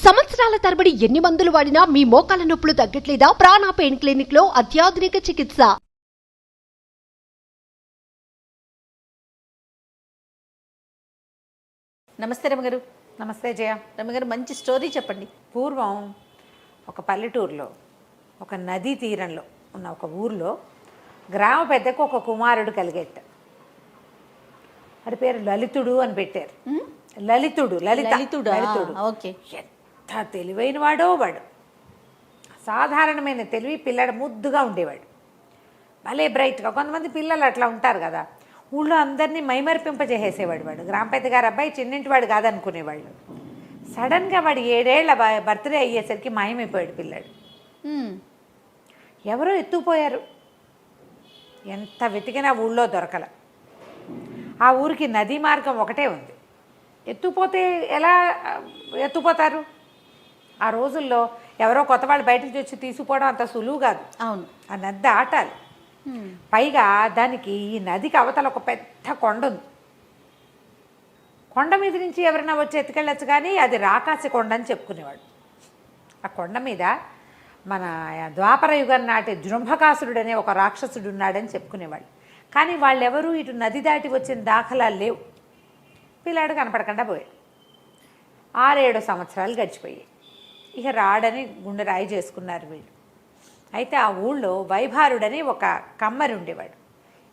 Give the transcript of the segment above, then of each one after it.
సంవత్సరాల తరబడి ఎన్ని మందులు వాడినా మీ మోకాల నొప్పులు తగ్గట్లేదా? ప్రాణ పెయిన్ క్లినిక్ లో అత్యాధునిక చికిత్స. నమస్తే రమగారు. నమస్తే జయ. రమగారు, మంచి స్టోరీ చెప్పండి. పూర్వం ఒక పల్లెటూరులో ఒక నదీ తీరంలో ఉన్న ఒక ఊరిలో గ్రామ పెద్దకు ఒక కుమారుడు కలిగేట. వాడి పేరు లలితుడు అని పెట్టారు. లలితుడు. లలితుడు. ఓకే. ఎంత తెలివైన వాడో వాడు. సాధారణమైన తెలివి, పిల్లడు ముద్దుగా ఉండేవాడు. భలే బ్రైట్గా. కొంతమంది పిల్లలు అట్లా ఉంటారు కదా, ఊళ్ళో అందరినీ మైమరిపింపజేసేవాడు వాడు. గ్రామ పెద్ద గారు అబ్బాయి చిన్నింటి వాడు కాదనుకునేవాళ్ళు. సడన్గా వాడు 7 ఏళ్ల బర్త్డే అయ్యేసరికి మాయమైపోయాడు పిల్లాడు. ఎవరో ఎత్తుకుపోయారు. ఎంత వెతికినా ఊళ్ళో దొరకల. ఆ ఊరికి నదీ మార్గం ఒకటే ఉంది. ఎత్తుకుపోతే ఎలా ఎత్తుకుపోతారు? ఆ రోజుల్లో ఎవరో కొత్త వాళ్ళు బయటకు వచ్చి తీసుకుపోవడం అంత సులువు కాదు. అవును. ఆ నది ఆటాలి. పైగా దానికి ఈ నదికి అవతల ఒక పెద్ద కొండ ఉంది. కొండ మీద నుంచి ఎవరైనా వచ్చి ఎత్తుకెళ్ళచ్చు, కానీ అది రాకాసి కొండ అని చెప్పుకునేవాడు. ఆ కొండ మీద మన ద్వాపర యుగం నాటి జృంభకాసురుడు అనే ఒక రాక్షసుడు ఉన్నాడని చెప్పుకునేవాళ్ళు. కానీ వాళ్ళెవరూ ఇటు నది దాటి వచ్చిన దాఖలాలు లేవు. పిల్లాడు కనపడకుండా పోయాడు. 6-7 సంవత్సరాలు గడిచిపోయాయి. ఇక రాడని గుండె రాయి చేసుకున్నారు వీళ్ళు. అయితే ఆ ఊళ్ళో వైభారుడని ఒక కమ్మరి ఉండేవాడు.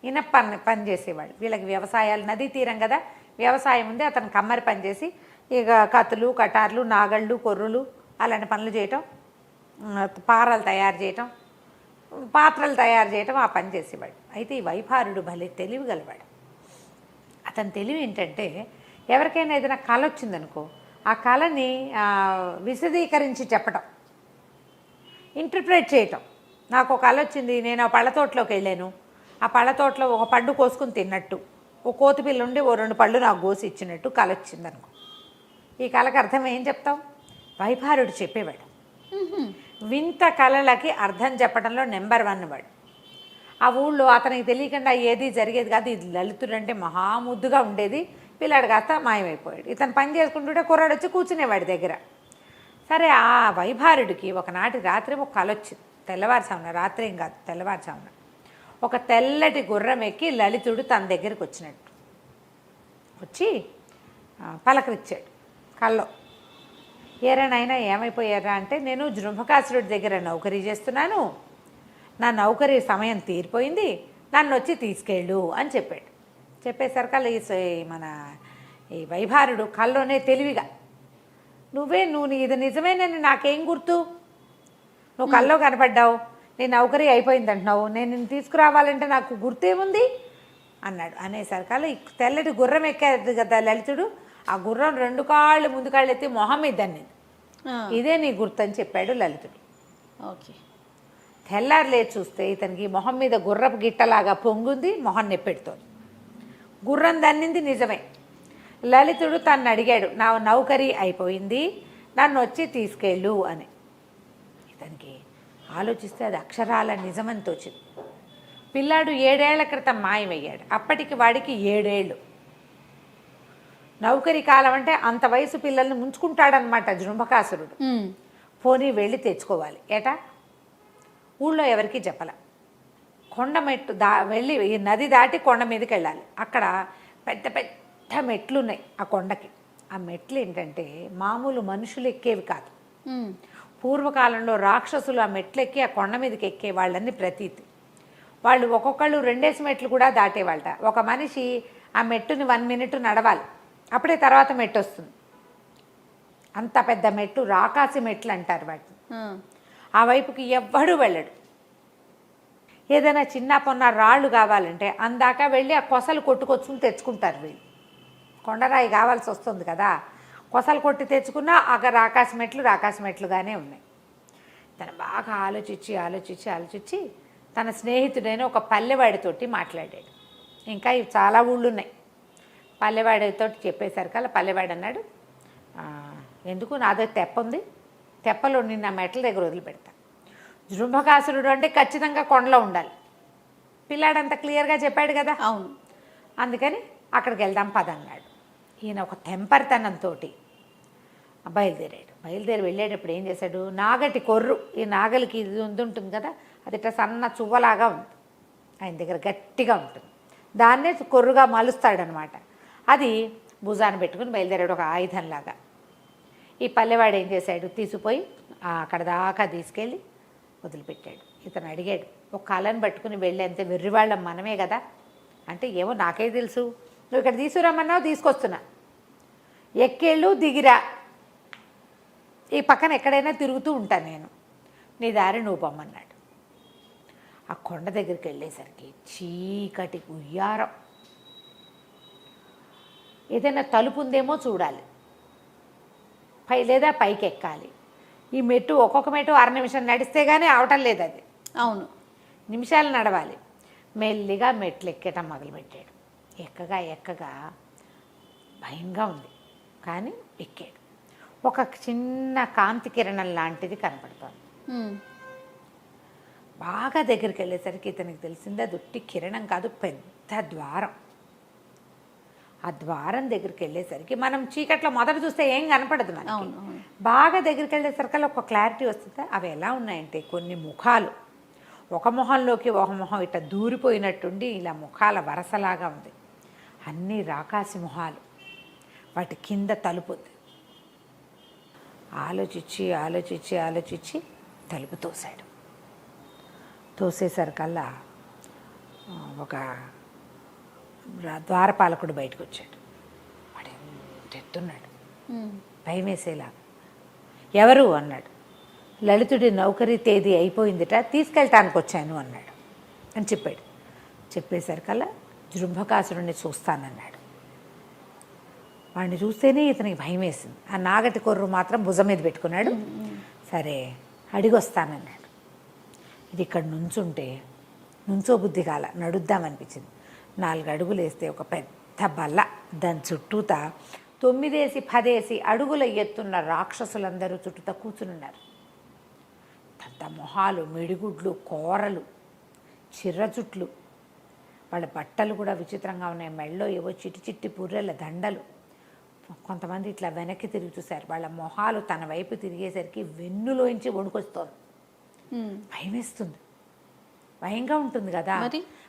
ఈయన పని చేసేవాడు. వీళ్ళకి వ్యవసాయాలు, నదీ తీరం కదా, వ్యవసాయం ఉంది. అతను కమ్మరి పని చేసి ఇక కత్తులు, కటార్లు, నాగళ్ళు, కొర్రులు అలాంటి పనులు చేయటం, పారలు తయారు చేయటం, పాత్రలు తయారు చేయటం, ఆ పని చేసేవాడు. అయితే ఈ వైభారుడు భలే తెలివి గలవాడు. అతని తెలివి ఏంటంటే, ఎవరికైనా ఏదైనా కళ వచ్చిందనుకో, ఆ కళని విశదీకరించి చెప్పటం, ఇంటర్ప్రిట్ చేయటం. నాకు ఒక కళ వచ్చింది, నేను ఆ పళ్ళ తోటలోకి వెళ్ళాను, ఆ పళ్ళ తోటలో ఒక పండు కోసుకుని తిన్నట్టు, ఓ కోతిపిల్ల ఉండి ఓ 2 పళ్ళు నాకు కోసి ఇచ్చినట్టు కళ వచ్చిందనుకో. ఈ కళకు అర్థం ఏం చెప్తాం? వైభారుడు చెప్పేవాడు. వింత కళలకి అర్థం చెప్పడంలో నెంబర్ 1 వాడు. ఆ ఊళ్ళో అతనికి తెలియకుండా ఏది జరిగేది కాదు. ఇది లలితుడు అంటే మహాముద్దుగా ఉండేది. పిల్లాడు కాస్త మాయమైపోయాడు. ఇతను పని చేసుకుంటుంటే కుర్రాడు వచ్చి కూర్చునేవాడి దగ్గర. సరే, ఆ వైభారుడికి ఒకనాటి రాత్రి ఒక కళ వచ్చింది. తెల్లవారుజామున, రాత్రి ఏం కాదు, తెల్లవారుజామున ఒక తెల్లటి గుర్రం ఎక్కి లలితుడు తన దగ్గరికి వచ్చినట్టు వచ్చి పలకరించాడు కల్లో. ఏరానైనా ఏమైపోయారా అంటే, నేను జృంభకాసురుడి దగ్గర నౌకరీ చేస్తున్నాను, నా నౌకరీ సమయం తీరిపోయింది, నన్ను వచ్చి తీసుకెళ్ళు అని చెప్పాడు. చెప్పేసరికల్లా మన ఈ వైభారుడు కల్లోనే తెలివిగా, నువ్వు ఇది నిజమేనని నాకేం గుర్తు, నువ్వు కల్లో కనపడ్డావు, నీ నౌకరీ అయిపోయింది అంటున్నావు, నేను నిన్ను తీసుకురావాలంటే నాకు గుర్తేముంది అన్నాడు. అనేసరికల్లా ఈ తెల్లటి గుర్రం ఎక్కాడు కదా లలితుడు, ఆ గుర్రం 2 కాళ్ళు ముందు కాళ్ళు ఎత్తి మొహం మీద దన్నింది. ఇదే నీ గుర్తు అని చెప్పాడు లలితుడు. ఓకే. తెల్లారు లేచి చూస్తే ఇతనికి మొహం మీద గుర్రపు గిట్టలాగా పొంగుంది, మొహం నెప్పెడుతోంది. గుర్రం దన్నింది నిజమే. లలితుడు తను అడిగాడు, నా నౌకరీ అయిపోయింది, నన్ను వచ్చి తీసుకెళ్ళు అని. ఇతనికి ఆలోచిస్తే అది అక్షరాల నిజమని తోచింది. పిల్లాడు 7 ఏళ్ల క్రితం మాయమయ్యాడు. అప్పటికి వాడికి 7 ఏళ్ళు. నౌకరీ కాలం అంటే అంత వయసు పిల్లల్ని ముంచుకుంటాడనమాట జృంభకాసురుడు. పోనీ వెళ్ళి తెచ్చుకోవాలి. ఏటా ఊళ్ళో ఎవరికి చెప్పల. కొండ మెట్టు వెళ్ళి ఈ నది దాటి కొండ మీదకి వెళ్ళాలి. అక్కడ పెద్ద పెద్ద మెట్లు ఉన్నాయి ఆ కొండకి. ఆ మెట్లు ఏంటంటే మామూలు మనుషులు ఎక్కేవి కాదు. పూర్వకాలంలో రాక్షసులు ఆ మెట్లు ఎక్కి ఆ కొండ మీదకి ఎక్కేవాళ్ళని ప్రతీతి. వాళ్ళు ఒక్కొక్కళ్ళు 2 మెట్లు కూడా దాటేవాళ్ళట. ఒక మనిషి ఆ మెట్టుని 1 మినిట్ నడవాలి, అప్పుడే తర్వాత మెట్టు వస్తుంది. అంత పెద్ద మెట్లు, రాకాసి మెట్లు అంటారు వాటిని. ఆ వైపుకి ఎవ్వడూ వెళ్ళడు. ఏదైనా చిన్న పొన్న రాళ్ళు కావాలంటే అందాక వెళ్ళి ఆ కొసలు కొట్టుకొచ్చుకుని తెచ్చుకుంటారు వీళ్ళు. కొండరాయి కావాల్సి వస్తుంది కదా, కొసలు కొట్టి తెచ్చుకున్నా అక్కడ రాకాసి మెట్లుగానే ఉన్నాయి. తను బాగా ఆలోచించి తన స్నేహితుడైన ఒక పల్లెవాడితోటి మాట్లాడాడు. ఇంకా ఇవి చాలా ఊళ్ళు ఉన్నాయి. పల్లెవాడితో చెప్పేసరికల్లా పల్లెవాడు అన్నాడు, ఎందుకు, నాదో తెప్ప ఉంది, తెప్పలో నిన్న మెట్ల దగ్గర వదిలిపెడతా. జృంభకాసురుడు అంటే ఖచ్చితంగా కొండలో ఉండాలి. పిల్లాడంతా క్లియర్గా చెప్పాడు కదా. అవును. అందుకని అక్కడికి వెళ్దాం పదన్నాడు. ఈయన ఒక తెంపరితనంతో బయలుదేరి వెళ్ళేటప్పుడు ఏం చేశాడు, నాగటి కొర్రు, ఈ నాగలికి ఇది ఉంటుంది కదా, అది ఇట్లా సన్న చువ్వలాగా ఉంది ఆయన దగ్గర, గట్టిగా ఉంటుంది, దాన్నే కొర్రుగా మలుస్తాడనమాట. అది భుజాన్ని పెట్టుకుని బయలుదేరాడు ఒక ఆయుధంలాగా. ఈ పల్లెవాడు ఏం చేశాడు, తీసుకుపోయి అక్కడ దాకా తీసుకెళ్ళి వదిలిపెట్టాడు. ఇతను అడిగాడు, ఒక కాళ్ళని పట్టుకుని వెళ్ళేంత వెర్రివాళ్ళం మనమే కదా అంటే, ఏమో నాకే తెలుసు, నువ్వు ఇక్కడ తీసుకురమ్మన్నావు తీసుకొస్తున్నా, ఎక్కేళ్ళు దిగిరా, ఈ పక్కన ఎక్కడైనా తిరుగుతూ ఉంటాను నేను, నీ దారి నువ్వు పొమ్మన్నాడు. ఆ కొండ దగ్గరికి వెళ్ళేసరికి చీకటి ఉయ్యారం, ఏదైనా తలుపు ఉందేమో చూడాలి, లేదా పైకి ఎక్కాలి. ఈ మెట్టు ఒక్కొక్క మెట్టు 6 నిమిషం నడిస్తే కానీ అవటం లేదు, అది అవును నిమిషాలు నడవాలి. మెల్లిగా మెట్లు ఎక్కటం మొదలుపెట్టాడు. ఎక్కగా భయంగా ఉంది, కానీ ఎక్కాడు. ఒక చిన్న కాంతి కిరణం లాంటిది కనపడుతోంది. బాగా దగ్గరికి వెళ్ళేసరికి ఇతనికి తెలిసింది అది ఉట్టి కిరణం కాదు, పెద్ద ద్వారం. ఆ ద్వారం దగ్గరికి వెళ్ళేసరికి మనం చీకట్లో మొదట చూస్తే ఏం కనపడదు మనకి, బాగా దగ్గరికి వెళ్ళేసరికి ఒక క్లారిటీ వస్తుంది. అవి ఎలా ఉన్నాయంటే, కొన్ని ముఖాలు, ఒక మొహంలోకి ఒక మొహం ఇట్లా దూరిపోయినట్టుండి ఇలా ముఖాల వరసలాగా ఉంది. అన్నీ రాకాసి మొహాలు, వాటి కింద తలుపు ఉంది. ఆలోచించి తలుపు తోసాడు. తోసేసరికల్లా ఒక ద్వారపాలకుడు బయటకు వచ్చాడు. వాడు ఎంత ఎత్తున్నాడు, భయం వేసేలా. ఎవరు అన్నాడు. లలితుడి నౌకరీ తేదీ అయిపోయిందిట, తీసుకెళ్ళటానికి వచ్చాను అన్నాడు అని చెప్పాడు. చెప్పేసరికల్లా జృంభకాసురుణ్ణి చూస్తానన్నాడు. వాడిని చూస్తేనే ఇతనికి భయం వేసింది. ఆ నాగటి కొర్రు మాత్రం భుజం మీద పెట్టుకున్నాడు. సరే అడిగొస్తానన్నాడు. ఇది ఇక్కడ నుంచో బుద్ధి కాల, నడుద్దామనిపించింది. 4 అడుగులు వేస్తే ఒక పెద్ద బల్ల, దాని చుట్టూతా 9-10 అడుగుల ఎత్తున్న రాక్షసులందరూ చుట్టూతా కూర్చునున్నారు. పెద్ద మొహాలు, మిడిగుడ్లు, కోరలు, చిర్ర చుట్లు, వాళ్ళ బట్టలు కూడా విచిత్రంగా ఉన్నాయి. మెళ్ళో ఏవో చిట్టి పుర్రెల దండలు. కొంతమంది ఇట్లా వెనక్కి తిరిగి చూశారు. వాళ్ళ మొహాలు తన వైపు తిరిగేసరికి వెన్నులోంచి వణుకొస్తోంది. భయం వేస్తుంది, భయంగా ఉంటుంది కదా.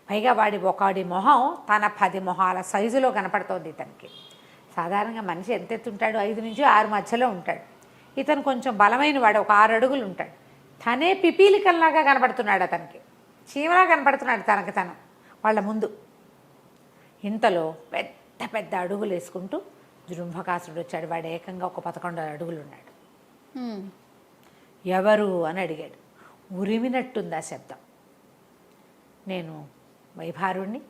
పైగా వాడి మొహం తన 10 మొహాల సైజులో కనపడుతోంది ఇతనికి. సాధారణంగా మనిషి ఎంత ఎత్తుంటాడు, 5 నుంచి 6 మధ్యలో ఉంటాడు. ఇతను కొంచెం బలమైన వాడు, ఒక 6 అడుగులు ఉంటాడు. తనే పిపీలికల్లాగా కనపడుతున్నాడు, అతనికి చీమలా కనపడుతున్నాడు తను వాళ్ళ ముందు. ఇంతలో పెద్ద అడుగులు వేసుకుంటూ జృంభకాసురుడు వచ్చాడు. వాడు ఏకంగా ఒక 11 అడుగులు ఉన్నాడు. ఎవరు అని అడిగాడు. ఉరిమినట్టుంది ఆ శబ్దం. నేను వైభారుణ్ణి,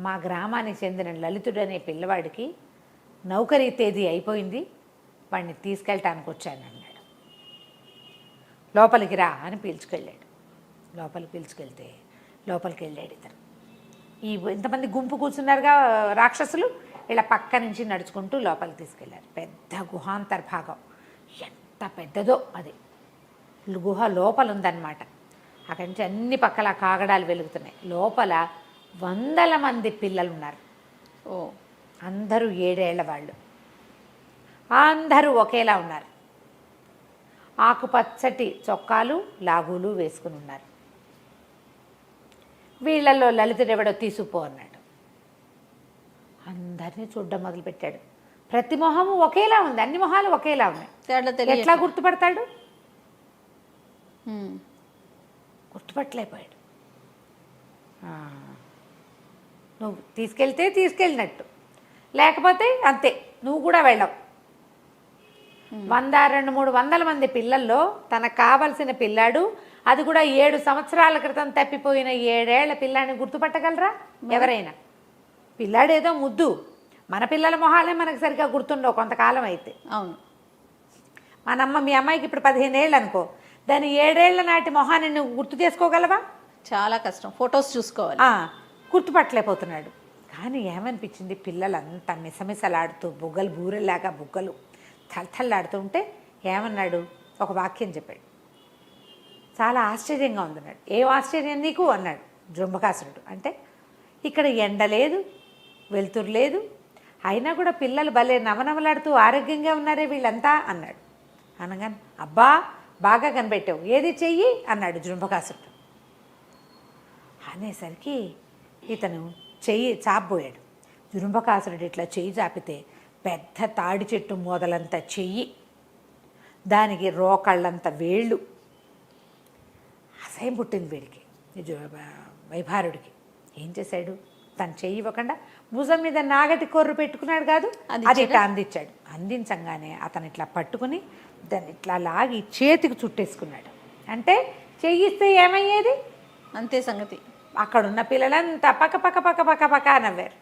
మా గ్రామానికి చెందిన లలితుడు అనే పిల్లవాడికి నౌకరీ తేదీ అయిపోయింది, వాడిని తీసుకెళ్ళటానికి వచ్చాను అన్నాడు. లోపలికి రా అని పిలుచుకెళ్ళాడు. లోపలికి వెళ్ళాడు ఇతను. ఇంతమంది గుంపు కూర్చున్నారుగా రాక్షసులు, ఇలా పక్క నుంచి నడుచుకుంటూ లోపలికి తీసుకెళ్లారు. పెద్ద గుహాంతర్భాగం, ఎంత పెద్దదో అది. గుహ లోపల ఉందన్నమాట. అక్కడి నుంచి అన్ని పక్కల కాగడాలు వెలుగుతున్నాయి. లోపల 100 మంది పిల్లలు ఉన్నారు. అందరూ 7 ఏళ్ల వాళ్ళు. అందరూ ఒకేలా ఉన్నారు. ఆకుపచ్చటి చొక్కాలు, లాగులు వేసుకుని ఉన్నారు. వీళ్ళల్లో లలితుడెవడో తీసుకుపో అన్నాడు. అందరినీ చూడడం మొదలుపెట్టాడు. ప్రతి మొహము ఒకేలా ఉంది, అన్ని మొహాలు ఒకేలా ఉన్నాయి. ఎట్లా గుర్తుపడతాడు? గుర్తుపట్టలేకపోయాడు. నువ్వు తీసుకెళ్తే తీసుకెళ్ళినట్టు, లేకపోతే అంతే, నువ్వు కూడా వెళ్ళవు. 100-200-300 మంది పిల్లల్లో తనకు కావలసిన పిల్లాడు, అది కూడా 7 సంవత్సరాల క్రితం తప్పిపోయిన 7 ఏళ్ల పిల్లాడిని గుర్తుపట్టగలరా ఎవరైనా? పిల్లాడేదో ముద్దు, మన పిల్లల మొహాలే మనకు సరిగ్గా గుర్తుండవు కొంతకాలం అయితే. అవును, మీ అమ్మాయికి ఇప్పుడు 15 ఏళ్ళు అనుకో, దాని 7 ఏళ్ల నాటి మొహాన్ని నువ్వు గుర్తు చేసుకోగలవా? చాలా కష్టం, ఫొటోస్ చూసుకోవాలి. గుర్తుపట్టలేకపోతున్నాడు. కానీ ఏమనిపించింది, పిల్లలంతా మిసమిసలాడుతూ బుగ్గలు బూరెలాగా బుగ్గలు తలతల్లాడుతూ ఉంటే ఏమన్నాడు, ఒక వాక్యం చెప్పాడు. చాలా ఆశ్చర్యంగా ఉందన్నాడు. ఏం ఆశ్చర్యం నీకు అన్నాడు జృంభకాసురుడు. అంటే ఇక్కడ ఎండ లేదు, వెలుతురు లేదు, అయినా కూడా పిల్లలు భలే నవనవలాడుతూ ఆరోగ్యంగా ఉన్నారే వీళ్ళంతా అన్నాడు. అనగానే అబ్బా బాగా కనిపెట్టావు, ఏది చెయ్యి అన్నాడు జృంభకాసురుడు. అనేసరికి ఇతను చెయ్యి చాపబోయాడు. జృంభకాసురుడు ఇట్లా చెయ్యి చాపితే పెద్ద తాడి చెట్టు మొదలంత చెయ్యి, దానికి రోకళ్ళంత వేళ్ళు. అసహ్యం పుట్టింది వీడికి, వైభారుడికి. ఏం చేశాడు, తన చెయ్యి ఇవ్వకుండా భుజం మీద నాగటి కొర్రు పెట్టుకున్నాడు కాదు, అది ఇట్లా అందించాడు. అందించంగానే అతను ఇట్లా పట్టుకుని దాన్ని ఇట్లా లాగి చేతికి చుట్టేసుకున్నాడు. అంటే చెయ్యిస్తే ఏమయ్యేది, అంతే సంగతి. అక్కడున్న పిల్లలంతా పక్క పక్క పక్క పక్క పక్క నవ్వారు.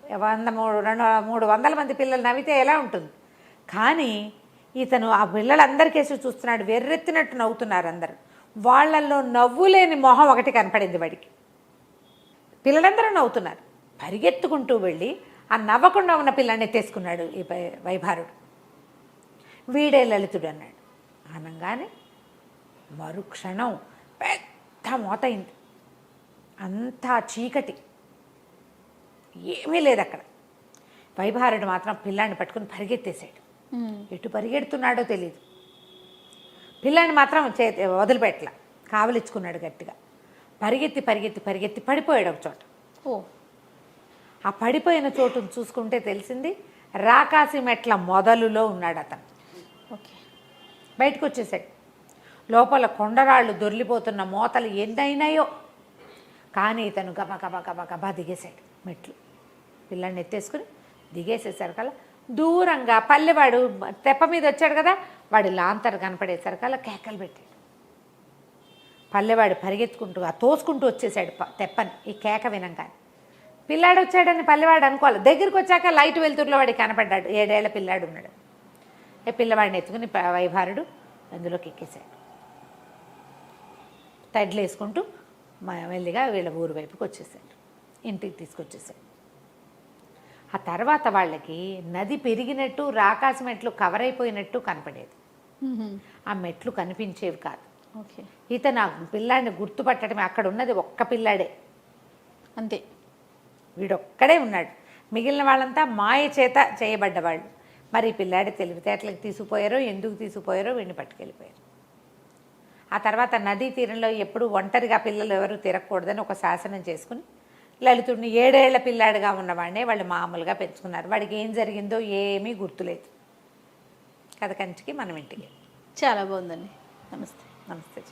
300 మంది పిల్లలు నవ్వితే ఎలా ఉంటుంది. కానీ ఇతను ఆ పిల్లలందరికేసి చూస్తున్నాడు, వెర్రెత్తినట్టు నవ్వుతున్నారు అందరు. వాళ్ళల్లో నవ్వు లేని మొహం ఒకటి కనపడింది వాడికి. పిల్లలందరూ నవ్వుతున్నారు. పరిగెత్తుకుంటూ వెళ్ళి ఆ నవ్వకుండా ఉన్న పిల్లాన్ని ఎత్తేసుకున్నాడు ఈ వైభారుడు. వీడే లలితుడు అన్నాడు. అనగానే మరుక్షణం పెద్ద మోతయింది. అంతా చీకటి, ఏమీ లేదు అక్కడ. వైభారుడు మాత్రం పిల్లాన్ని పట్టుకుని పరిగెత్తేసాడు. ఎటు పరిగెడుతున్నాడో తెలియదు. పిల్లాన్ని మాత్రం వదిలిపెట్టలా, కావలిచ్చుకున్నాడు గట్టిగా. పరిగెత్తి పరిగెత్తి పరిగెత్తి పడిపోయాడు ఒక చోట. ఆ పడిపోయిన చోటును చూసుకుంటే తెలిసింది రాకాసి మెట్ల మొదలులో ఉన్నాడు అతను. ఓకే, బయటకు వచ్చేసాడు. లోపల కొండరాళ్ళు దొర్లిపోతున్న మోతలు ఎన్నైనాయో. కానీ ఇతను గబా గబా గబా గబా దిగేశాడు మెట్లు. పిల్లాన్ని ఎత్తేసుకుని దిగేసేసరికల్లా దూరంగా పల్లెవాడు తెప్ప మీద వచ్చాడు కదా, వాడి లాంతరు కనపడేసరికల్లా కేకలు పెట్టాడు. పల్లెవాడు పరిగెత్తుకుంటూ తోసుకుంటూ వచ్చేసాడు తెప్పని. ఈ కేక వినంగానే పిల్లాడు వచ్చాడని పల్లెవాడు అనుకోవాలి. దగ్గరికి వచ్చాక లైట్ వెలుతురులో వాడికి కనపడ్డాడు. 7 ఏళ్ల పిల్లాడు ఉన్నాడు. పిల్లవాడిని ఎత్తుకుని వైభారుడు అందులోకి ఎక్కేశాడు. తడ్లు వేసుకుంటూ మెల్లిగా వీళ్ళ ఊరు వైపుకి వచ్చేసాడు. ఇంటికి తీసుకొచ్చేసాడు. ఆ తర్వాత వాళ్ళకి నది పెరిగినట్టు రాకాసి మెట్లు కవర్ అయిపోయినట్టు కనపడేది. ఆ మెట్లు కనిపించేవి కాదు. ఓకే, ఇతను ఆ పిల్లాడిని గుర్తుపట్టడమే. అక్కడ ఉన్నది ఒక్క పిల్లాడే, అంతే. వీడొక్కడే ఉన్నాడు. మిగిలిన వాళ్ళంతా మాయ చేత చేయబడ్డవాళ్ళు. మరి ఈ పిల్లాడి తెలివితేటలకు తీసుకుపోయారో, ఎందుకు తీసుకుపోయారో వీడిని పట్టుకెళ్ళిపోయారు. ఆ తర్వాత నదీ తీరంలో ఎప్పుడు ఒంటరిగా పిల్లలు ఎవరు తిరగకూడదని ఒక శాసనం చేసుకుని లలితుడిని 7 ఏళ్ల పిల్లాడిగా ఉన్నవాడినే వాళ్ళు మామూలుగా పెంచుకున్నారు. వాడికి ఏం జరిగిందో ఏమీ గుర్తులేదు. కథ కంచికి మనం ఇంటికి. చాలా బాగుందండి. నమస్తే. నమస్తే.